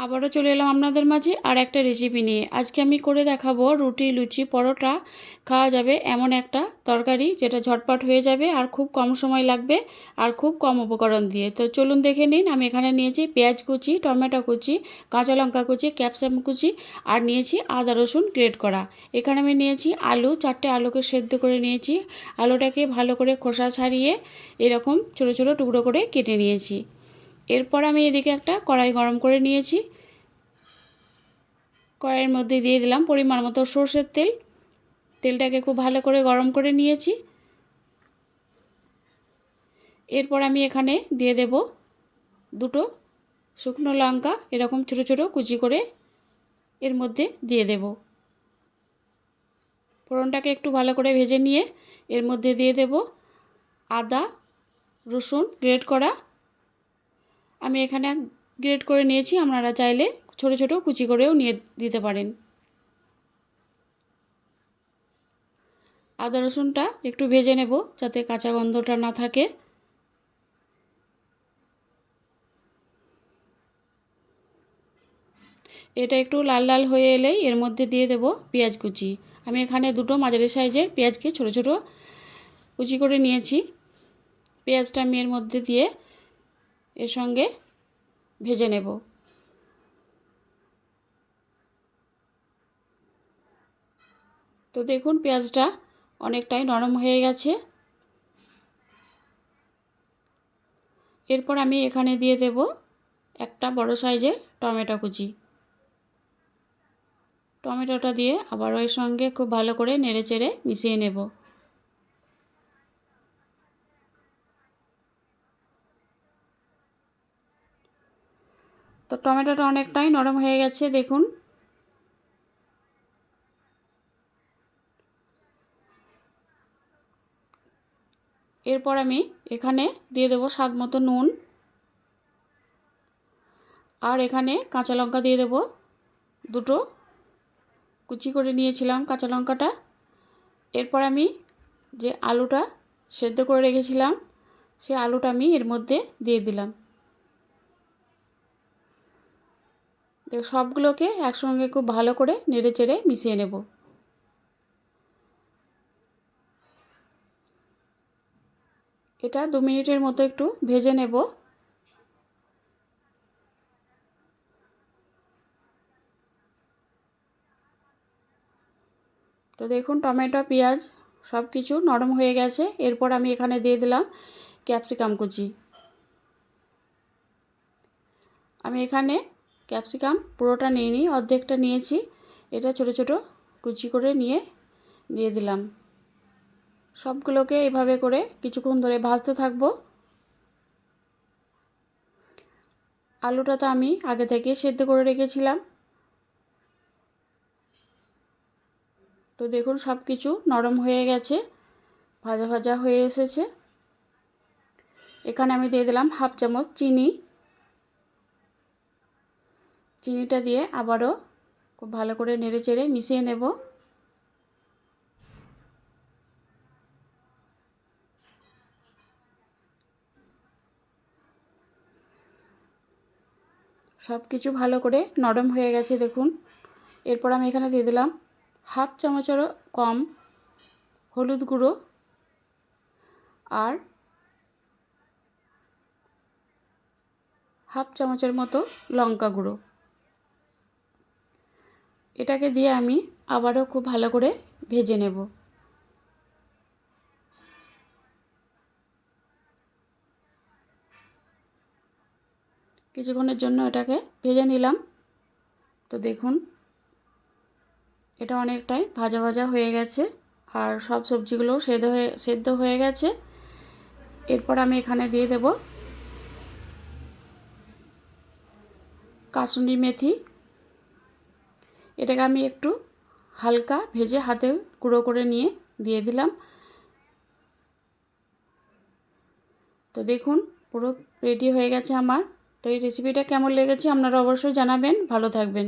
আবারও চলে এলাম আপনাদের মাঝে আর একটা রেসিপি নিয়ে। আজকে আমি করে দেখাবো রুটি, লুচি, পরোটা খাওয়া যাবে এমন একটা তরকারি যেটা ঝটপট হয়ে যাবে আর খুব কম সময় লাগবে আর খুব কম উপকরণ দিয়ে। তো চলুন দেখে নিন। আমি এখানে নিয়েছি পেঁয়াজ কুচি, টমেটো কুচি, কাঁচা লঙ্কা কুচি, ক্যাপসিকাম কুচি আর নিয়েছি আদা রসুন গ্রেট করা। এখানে আমি নিয়েছি আলু, 4টে আলুকে সেদ্ধ করে নিয়েছি। আলুটাকে ভালো করে খোসা ছাড়িয়ে এরকম ছোটো ছোটো টুকরো করে কেটে নিয়েছি। এরপর আমি এদিকে একটা কড়াই গরম করে নিয়েছি। কড়াইয়ের মধ্যে দিয়ে দিলাম পরিমাণ মতো সরষের তেল। তেলটাকে খুব ভালো করে গরম করে নিয়েছি। এরপর আমি এখানে দিয়ে দেব দুটো শুকনো লঙ্কা এরকম ছোটো ছোটো কুচি করে এর মধ্যে দিয়ে দেব। ফোড়নটাকে একটু ভালো করে ভেজে নিয়ে এর মধ্যে দিয়ে দেব আদা রসুন গ্রেট করা। আমি এখানে গ্রেট করে নিয়েছি, আপনারা চাইলে ছোটো ছোটো কুচি করেও নিয়ে দিতে পারেন। আদা রসুনটা একটু ভেজে নেব যাতে কাঁচা গন্ধটা না থাকে। এটা একটু লাল লাল হয়ে এলেই এর মধ্যে দিয়ে দেব পেঁয়াজ কুচি। আমি এখানে দুটো মাঝারি সাইজের পেঁয়াজকে ছোটো ছোটো কুচি করে নিয়েছি। পেঁয়াজটা আমি এর মধ্যে দিয়ে এর সঙ্গে ভেজে নেব। তো দেখুন পেঁয়াজটা অনেকটাই নরম হয়ে গেছে। এরপর আমি এখানে দিয়ে দেব একটা বড় সাইজের টমেটো কুচি। টমেটোটা দিয়ে আবার এর সঙ্গে খুব ভালো করে নেড়েচেড়ে মিশিয়ে নেব। তো টমেটোটা অনেকটাই নরম হয়ে গেছে দেখুন। এরপর আমি এখানে দিয়ে দেব স্বাদ মতো নুন আর এখানে কাঁচা লঙ্কা দিয়ে দেব দুটো, কুচি করে নিয়েছিলাম কাঁচা লঙ্কাটা। এরপর আমি যে আলুটা সেদ্ধ করে রেখেছিলাম সেই আলুটা আমি এর মধ্যে দিয়ে দিলাম। তো সবগুলোকে একসঙ্গে খুব ভালো করে নেড়েচেড়ে মিশিয়ে নেব। এটা 2 মিনিটের মতো একটু ভেজে নেব। তো দেখুন টমেটো পেঁয়াজ সব কিছু নরম হয়ে গেছে। এরপর আমি এখানে দিয়ে দিলাম ক্যাপসিকাম কুচি। আমি এখানে ক্যাপসিকাম পুরোটা নিইনি, অর্ধেকটা নিয়েছি। এটা ছোটো ছোটো কুচি করে নিয়ে দিয়ে দিলাম। সবগুলোকে এভাবে করে কিছুক্ষণ ধরে ভাজতে থাকবো। আলুটা তো আমি আগে থেকে সেদ্ধ করে রেখেছিলাম। তো দেখুন সব কিছু নরম হয়ে গেছে, ভাজা ভাজা হয়ে এসেছে। এখানে আমি দিয়ে দিলাম হাফ চামচ চিনি। চিনিটা দিয়ে আবারও খুব ভালো করে নেড়েচেড়ে মিশিয়ে নেব। সব কিছু ভালো করে নরম হয়ে গেছে দেখুন। এরপর আমি এখানে দিয়ে দিলাম হাফ চামচেরও কম হলুদ গুঁড়ো আর হাফ চামচের মতো লঙ্কা গুঁড়ো। এটাকে দিয়ে আমি আবারও খুব ভালো করে ভেজে নেব। কিছুক্ষণের জন্য এটাকে ভেজে নিলাম। তো দেখুন এটা অনেকটাই ভাজা ভাজা হয়ে গেছে আর সব সবজিগুলোও সেদ্ধ হয়ে গেছে। এরপর আমি এখানে দিয়ে দেব কাসুন্দি মেথি। এটাকে আমি একটু হালকা ভেজে হাতে গুঁড়ো করে নিয়ে দিয়ে দিলাম। তো দেখুন পুরো রেডি হয়ে গেছে আমার। তো এই রেসিপিটা কেমন লেগেছে আপনারা অবশ্যই জানাবেন। ভালো থাকবেন।